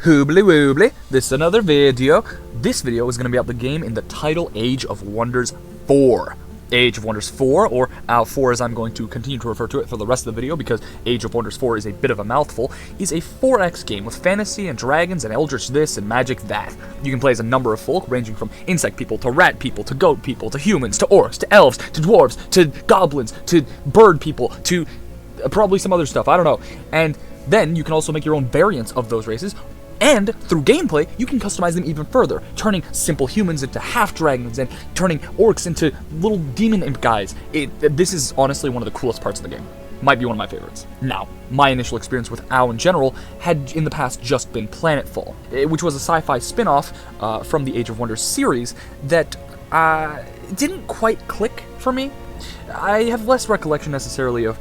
Hoobly woobly, this is another video. This video is going to be about the game in the title Age of Wonders 4. Age of Wonders 4, or AO4 as I'm going to continue to refer to it for the rest of the video because Age of Wonders 4 is a bit of a mouthful, is a 4X game with fantasy and dragons and eldritch this and magic that. You can play as a number of folk ranging from insect people to rat people to goat people to humans to orcs to elves to dwarves to goblins to bird people to probably some other stuff, I don't know. And then you can also make your own variants of those races. And through gameplay, you can customize them even further, turning simple humans into half-dragons and turning orcs into little demon imp guys. This is honestly one of the coolest parts of the game. Might be one of my favorites. Now, my initial experience with AO in general had in the past just been Planetfall, which was a sci-fi spin-off from the Age of Wonders series that didn't quite click for me. I have less recollection necessarily of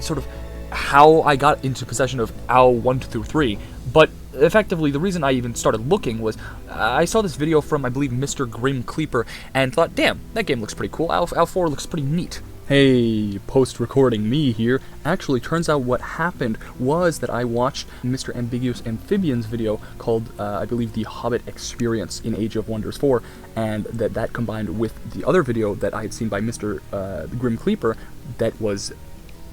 sort of how I got into possession of AO 1 through 3, but effectively, the reason I even started looking was I saw this video from, I believe, Mr. Grim Cleeper, and thought, damn, that game looks pretty cool. AO4 looks pretty neat. Hey, post-recording me here. Actually, turns out what happened was that I watched Mr. Ambiguous Amphibian's video called, I believe, The Hobbit Experience in Age of Wonders 4, and that combined with the other video that I had seen by Mr. Grim Cleeper that was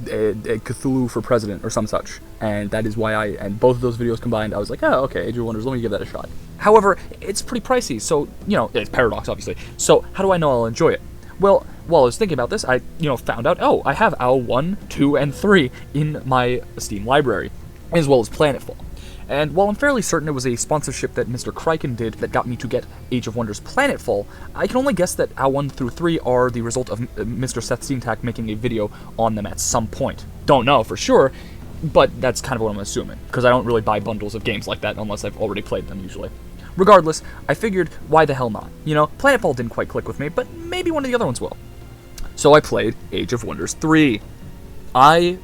Cthulhu for President or some such, and that is why and both of those videos combined, I was like, oh, okay, Age of Wonders, let me give that a shot. However, it's pretty pricey, so, it's Paradox, obviously, so how do I know I'll enjoy it? Well, while I was thinking about this, I, found out, I have AO 1, 2, and 3 in my Steam library, as well as Planetfall. And while I'm fairly certain it was a sponsorship that Mr. Kryken did that got me to get Age of Wonders Planetfall, I can only guess that AO 1 through 3 are the result of Mr. Seth Steentak making a video on them at some point. Don't know for sure, but that's kind of what I'm assuming, because I don't really buy bundles of games like that unless I've already played them usually. Regardless, I figured, why the hell not? Planetfall didn't quite click with me, but maybe one of the other ones will. So I played Age of Wonders 3. I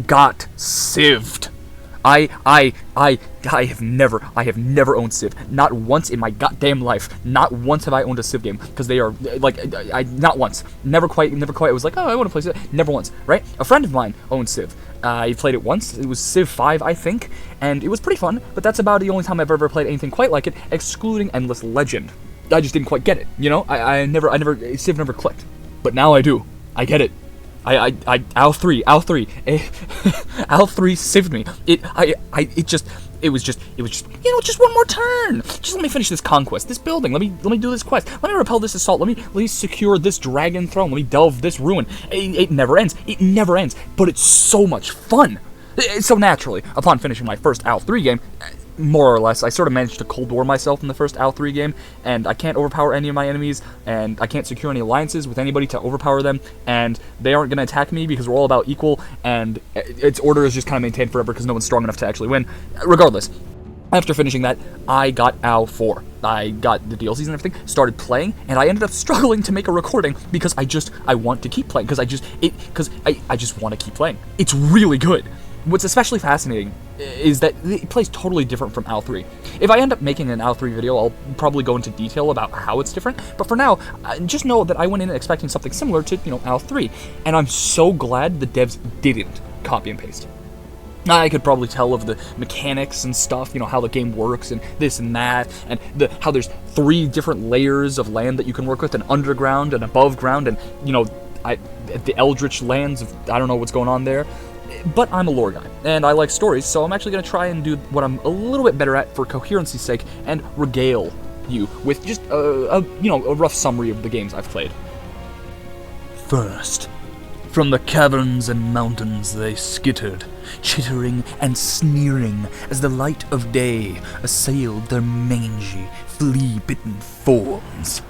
got civved. I have never owned Civ. Not once in my goddamn life. Not once have I owned a Civ game, because they are, not once. Never quite, I was like, oh, I want to play Civ. Never once, right? A friend of mine owned Civ. I played it once. It was Civ 5, I think, and it was pretty fun, but that's about the only time I've ever played anything quite like it, excluding Endless Legend. I just didn't quite get it, Civ never clicked. But now I do. I get it. AO3 civved me. It was just, just one more turn. Just let me finish this conquest, this building. Let me do this quest. Let me repel this assault. Let me secure this dragon throne. Let me delve this ruin. It never ends. It never ends. But it's so much fun. So naturally, upon finishing my first AO3 game, more or less, I sort of managed to Cold War myself in the first AO3 game, and I can't overpower any of my enemies, and I can't secure any alliances with anybody to overpower them, and they aren't going to attack me because we're all about equal, and its order is just kind of maintained forever because no one's strong enough to actually win. Regardless, after finishing that, I got AO4. I got the DLCs and everything, started playing, and I ended up struggling to make a recording because I want to keep playing, because I just want to keep playing. It's really good. What's especially fascinating is that it plays totally different from AO3. If I end up making an AO3 video, I'll probably go into detail about how it's different, but for now, just know that I went in expecting something similar to, AO3, and I'm so glad the devs didn't copy and paste. I could probably tell of the mechanics and stuff, how the game works and this and that, and how there's 3 different layers of land that you can work with, an underground, and above ground, and, the eldritch lands of, I don't know what's going on there. But I'm a lore guy, and I like stories, so I'm actually going to try and do what I'm a little bit better at for coherency's sake, and regale you with just a rough summary of the games I've played. First, from the caverns and mountains they skittered, chittering and sneering as the light of day assailed their mangy, flea-bitten forms.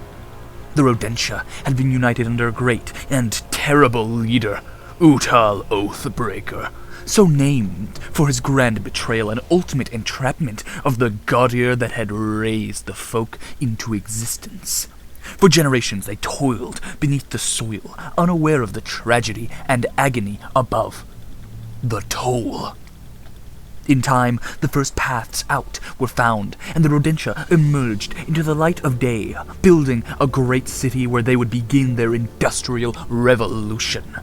The Rodentia had been united under a great and terrible leader, Utal Oathbreaker, so named for his grand betrayal and ultimate entrapment of the gaudier that had raised the folk into existence. For generations they toiled beneath the soil, unaware of the tragedy and agony above. The toll. In time, the first paths out were found, and the Rodentia emerged into the light of day, building a great city where they would begin their industrial revolution.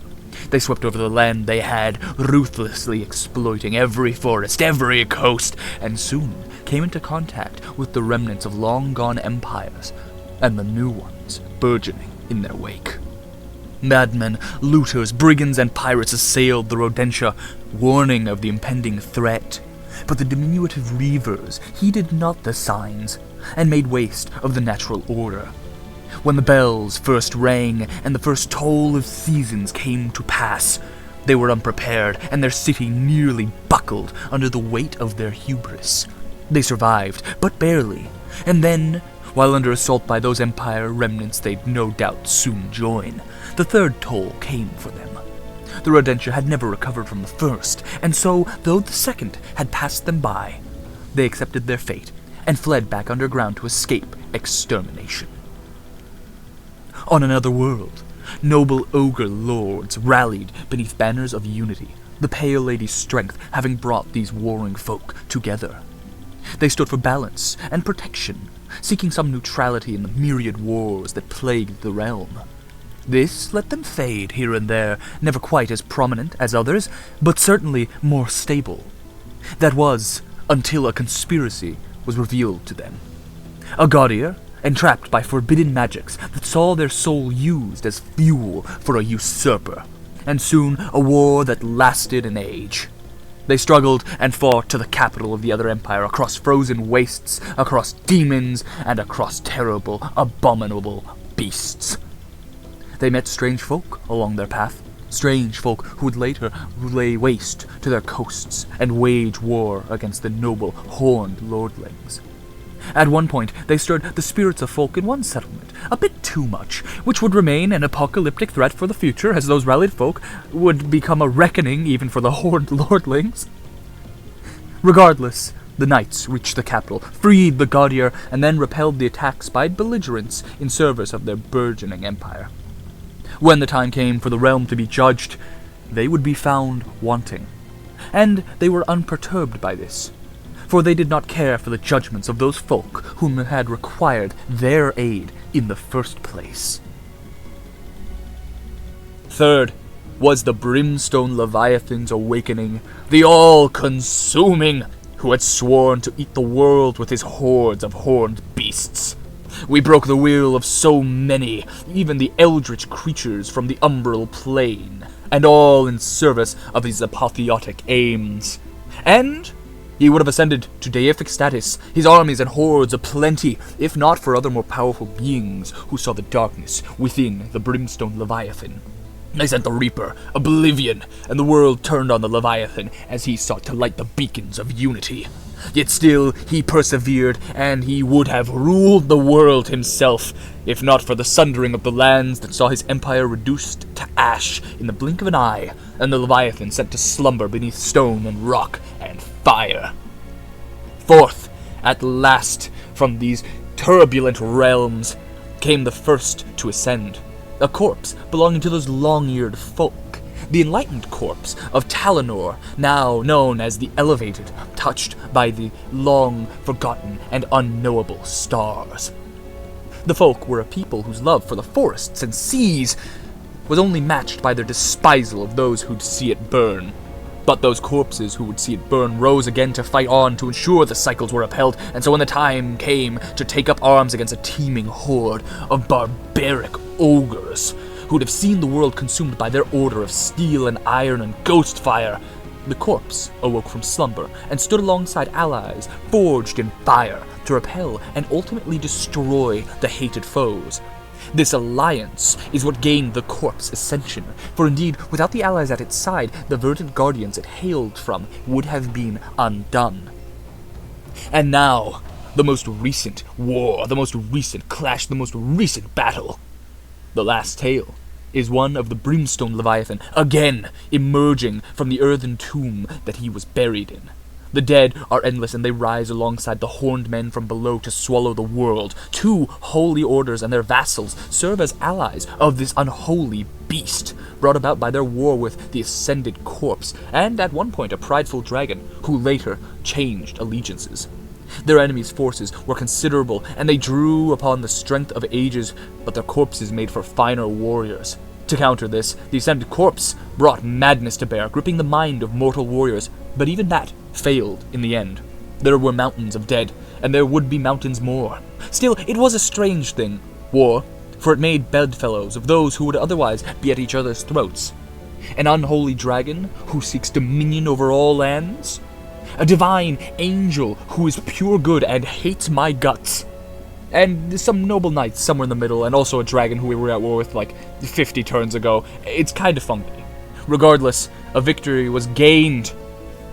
They swept over the land they had, ruthlessly exploiting every forest, every coast, and soon came into contact with the remnants of long-gone empires, and the new ones burgeoning in their wake. Madmen, looters, brigands, and pirates assailed the Rodentia, warning of the impending threat. But the diminutive reavers heeded not the signs, and made waste of the natural order. When the bells first rang, and the first toll of seasons came to pass, they were unprepared, and their city nearly buckled under the weight of their hubris. They survived, but barely, and then, while under assault by those empire remnants they'd no doubt soon join, the third toll came for them. The Rodentia had never recovered from the first, and so, though the second had passed them by, they accepted their fate and fled back underground to escape extermination. On another world, noble ogre lords rallied beneath banners of unity, the Pale Lady's strength having brought these warring folk together. They stood for balance and protection, seeking some neutrality in the myriad wars that plagued the realm. This let them fade here and there, never quite as prominent as others, but certainly more stable. That was, until a conspiracy was revealed to them. A Gaudier, entrapped by forbidden magics that saw their soul used as fuel for a usurper, and soon a war that lasted an age. They struggled and fought to the capital of the other empire, across frozen wastes, across demons, and across terrible, abominable beasts. They met strange folk along their path, strange folk who would later lay waste to their coasts and wage war against the noble, horned lordlings. At one point, they stirred the spirits of folk in one settlement, a bit too much, which would remain an apocalyptic threat for the future, as those rallied folk would become a reckoning even for the horned lordlings. Regardless, the knights reached the capital, freed the Gaudier, and then repelled the attacks by belligerents in service of their burgeoning empire. When the time came for the realm to be judged, they would be found wanting. And they were unperturbed by this, for they did not care for the judgments of those folk whom had required their aid in the first place. Third was the brimstone Leviathan's awakening, the all-consuming, who had sworn to eat the world with his hordes of horned beasts. We broke the will of so many, even the eldritch creatures from the umbral plane, and all in service of his apotheotic aims. And he would have ascended to deific status, his armies and hordes aplenty, if not for other more powerful beings who saw the darkness within the brimstone Leviathan. They sent the Reaper, Oblivion, and the world turned on the Leviathan as he sought to light the beacons of unity. Yet still he persevered, and he would have ruled the world himself, if not for the sundering of the lands that saw his empire reduced to ash in the blink of an eye, and the Leviathan sent to slumber beneath stone and rock and fire. Fourth, at last, from these turbulent realms, came the first to ascend, a corpse belonging to those long-eared folk, the enlightened corpse of Talinor, now known as the Elevated, touched by the long-forgotten and unknowable stars. The folk were a people whose love for the forests and seas was only matched by their despisal of those who'd see it burn. But those corpses who would see it burn rose again to fight on to ensure the cycles were upheld, and so when the time came to take up arms against a teeming horde of barbaric ogres who'd have seen the world consumed by their order of steel and iron and ghost fire, the corpse awoke from slumber and stood alongside allies forged in fire to repel and ultimately destroy the hated foes. This alliance is what gained the corpse ascension, for indeed, without the allies at its side, the verdant guardians it hailed from would have been undone. And now, the most recent war, the most recent clash, the most recent battle. The last tale is one of the brimstone Leviathan, again emerging from the earthen tomb that he was buried in. The dead are endless, and they rise alongside the horned men from below to swallow the world. Two holy orders and their vassals serve as allies of this unholy beast, brought about by their war with the ascended corpse, and at one point a prideful dragon, who later changed allegiances. Their enemies' forces were considerable, and they drew upon the strength of ages, but their corpses made for finer warriors. To counter this, the Ascended Corpse brought madness to bear, gripping the mind of mortal warriors, but even that failed in the end. There were mountains of dead, and there would be mountains more. Still, it was a strange thing, war, for it made bedfellows of those who would otherwise be at each other's throats. An unholy dragon who seeks dominion over all lands? A divine angel who is pure good and hates my guts? And some noble knights somewhere in the middle, and also a dragon who we were at war with like 50 turns ago. It's kind of funky. Regardless, a victory was gained,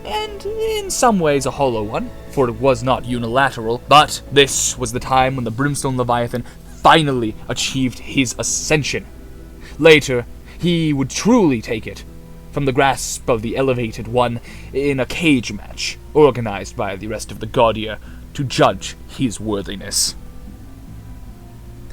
and in some ways a hollow one, for it was not unilateral, but this was the time when the Brimstone Leviathan finally achieved his ascension. Later, he would truly take it from the grasp of the Elevated One in a cage match, organized by the rest of the Gaudier, to judge his worthiness.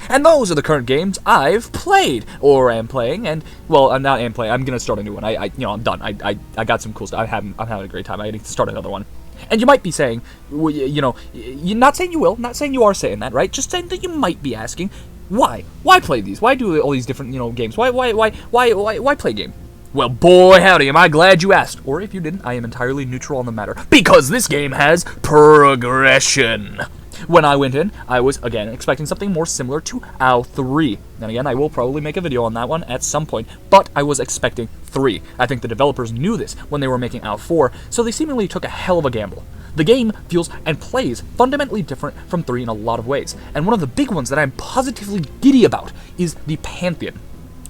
And those are the current games I've played, or am playing, and, well, I'm not am playing, I'm gonna start a new one. I'm done. I got some cool stuff. I'm having a great time. I need to start another one. And you might be saying, you're not saying you will, not saying you are saying that, right? Just saying that you might be asking, why? Why play these? Why do all these different, games? Why play a game? Well, boy howdy, am I glad you asked. Or if you didn't, I am entirely neutral on the matter. Because this game has progression. When I went in, I was, again, expecting something more similar to OW 3. And again, I will probably make a video on that one at some point, but I was expecting 3. I think the developers knew this when they were making OW 4, so they seemingly took a hell of a gamble. The game feels and plays fundamentally different from 3 in a lot of ways, and one of the big ones that I'm positively giddy about is the Pantheon.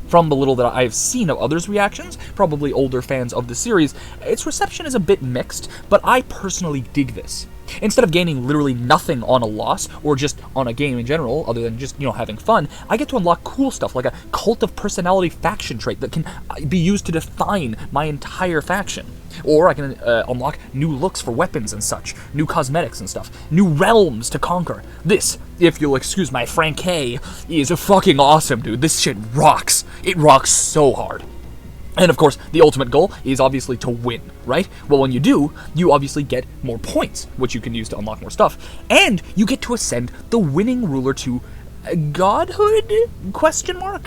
From the little that I've seen of others' reactions, probably older fans of the series, its reception is a bit mixed, but I personally dig this. Instead of gaining literally nothing on a loss, or just on a game in general, other than just, having fun, I get to unlock cool stuff like a cult of personality faction trait that can be used to define my entire faction. Or I can unlock new looks for weapons and such, new cosmetics and stuff, new realms to conquer. This, if you'll excuse my franquet, is fucking awesome, dude. This shit rocks. It rocks so hard. And of course, the ultimate goal is obviously to win, right? Well, when you do, you obviously get more points, which you can use to unlock more stuff. And you get to ascend the winning ruler to godhood? ?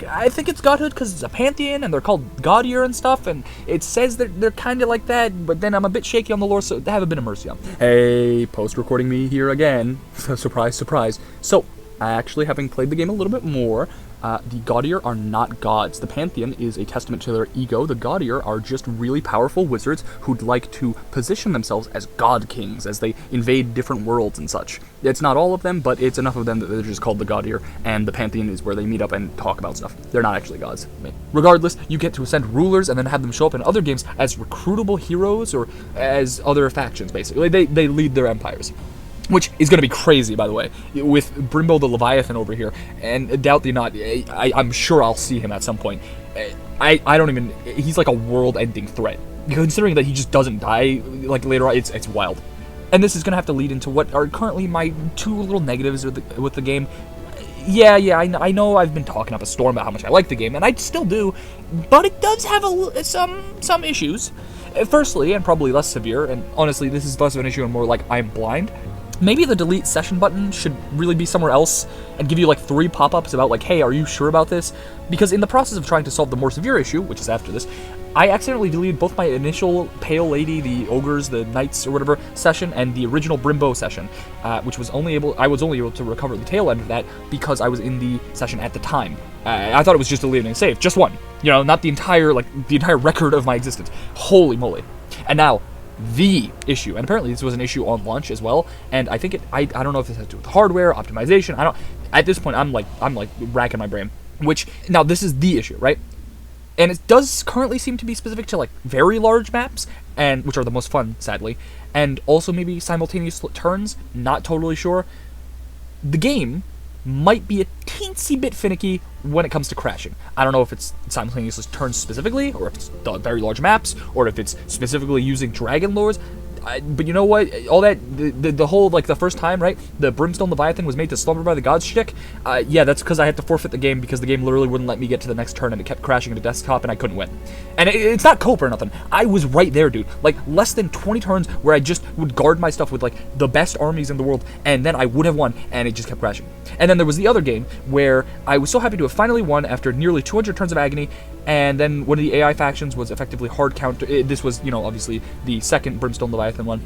I think it's godhood because it's a pantheon and they're called Gaudier and stuff, and it says that they're kind of like that, but then I'm a bit shaky on the lore, so have a bit of mercy on me. Hey, post-recording me here again. Surprise, surprise. So, actually, having played the game a little bit more, the Gaudier are not gods. The Pantheon is a testament to their ego. The Gaudier are just really powerful wizards who'd like to position themselves as god kings as they invade different worlds and such. It's not all of them, but it's enough of them that they're just called the Gaudier, and the Pantheon is where they meet up and talk about stuff. They're not actually gods. Regardless, you get to ascend rulers and then have them show up in other games as recruitable heroes or as other factions, basically. They lead their empires. Which is going to be crazy, by the way, with Brimbo the Leviathan over here, and doubt thee not, I'm sure I'll see him at some point. I don't even, he's like a world-ending threat, considering that he just doesn't die, like, later on. It's wild. And this is going to have to lead into what are currently my two little negatives with the game. Yeah, I know I've been talking up a storm about how much I like the game, and I still do, but it does have some issues. Firstly, and probably less severe, and honestly, this is less of an issue and more like I'm blind, maybe the delete session button should really be somewhere else and give you like 3 pop-ups about like, hey, are you sure about this? Because in the process of trying to solve the more severe issue, which is after this, I accidentally deleted both my initial Pale Lady, the Ogres, the Knights, or whatever session, and the original Brimbo session, which was I was only able to recover the tail end of that because I was in the session at the time. I thought it was just deleting and save, just one, not the entire record of my existence. Holy moly! And now, the issue, and apparently this was an issue on launch as well, and I think I don't know if this has to do with hardware, optimization, at this point I'm like racking my brain, which, now this is the issue, right? And it does currently seem to be specific to like very large maps, and which are the most fun, sadly, and also maybe simultaneous turns, not totally sure. The game might be a teensy bit finicky when it comes to crashing. I don't know if it's simultaneous turns specifically, or if it's the very large maps, or if it's specifically using dragon lures. But you know what? All that, the whole, like, the first time, right? The Brimstone Leviathan was made to slumber by the gods shtick. Yeah, that's because I had to forfeit the game because the game literally wouldn't let me get to the next turn and it kept crashing into desktop and I couldn't win. And it's not cope or nothing. I was right there, dude. Like, less than 20 turns where I just would guard my stuff with, like, the best armies in the world, and then I would have won, and it just kept crashing. And then there was the other game where I was so happy to have finally won after nearly 200 turns of agony, And then one of the AI factions was effectively hard counter. This was, obviously the second Brimstone Leviathan one,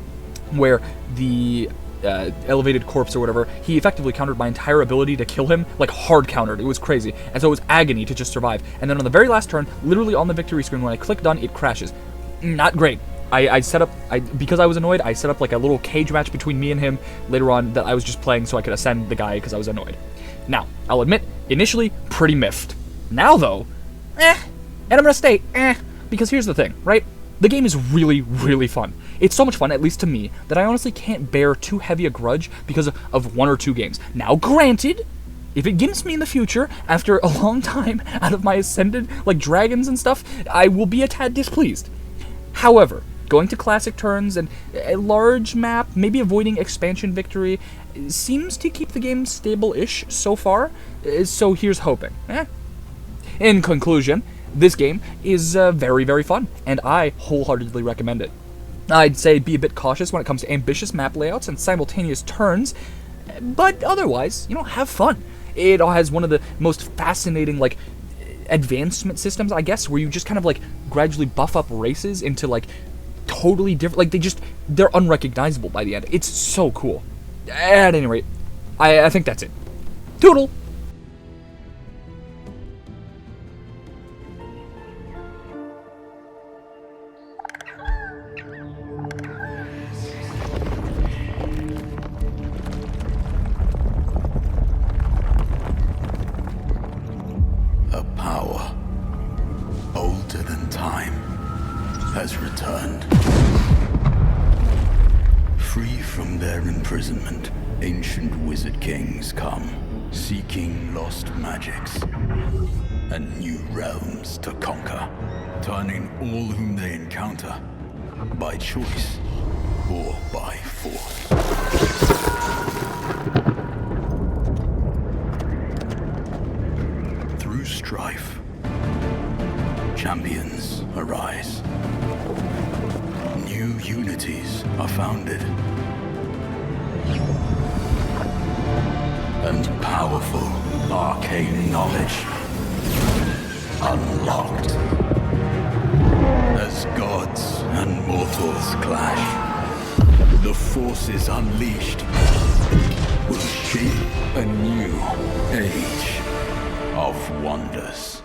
where the elevated corpse or whatever, he effectively countered my entire ability to kill him, like hard countered. It was crazy. And so it was agony to just survive. And then on the very last turn, literally on the victory screen, when I click done, it crashes. Not great. I set up, because I was annoyed, I set up like a little cage match between me and him later on that I was just playing so I could ascend the guy because I was annoyed. Now, I'll admit, initially, pretty miffed. Now though, and I'm gonna stay, because here's the thing, right? The game is really, really fun. It's so much fun, at least to me, that I honestly can't bear too heavy a grudge because of one or two games. Now, granted, if it gimps me in the future, after a long time out of my ascended, like, dragons and stuff, I will be a tad displeased. However, going to classic turns and a large map, maybe avoiding expansion victory, seems to keep the game stable-ish so far, so here's hoping. In conclusion, this game is very, very fun, and I wholeheartedly recommend it. I'd say be a bit cautious when it comes to ambitious map layouts and simultaneous turns, but otherwise, have fun. It has one of the most fascinating, like, advancement systems, I guess, where you just kind of, like, gradually buff up races into, like, totally different, like, they're unrecognizable by the end. It's so cool. At any rate, I think that's it. Toodle! A power older than time has returned. Free from their imprisonment, ancient wizard kings come, seeking lost magics and new realms to conquer, turning all whom they encounter, by choice or by force. Through strife, champions arise. New unities are founded. And powerful arcane knowledge unlocked. As gods and mortals clash, the forces unleashed will shape a new age of wonders.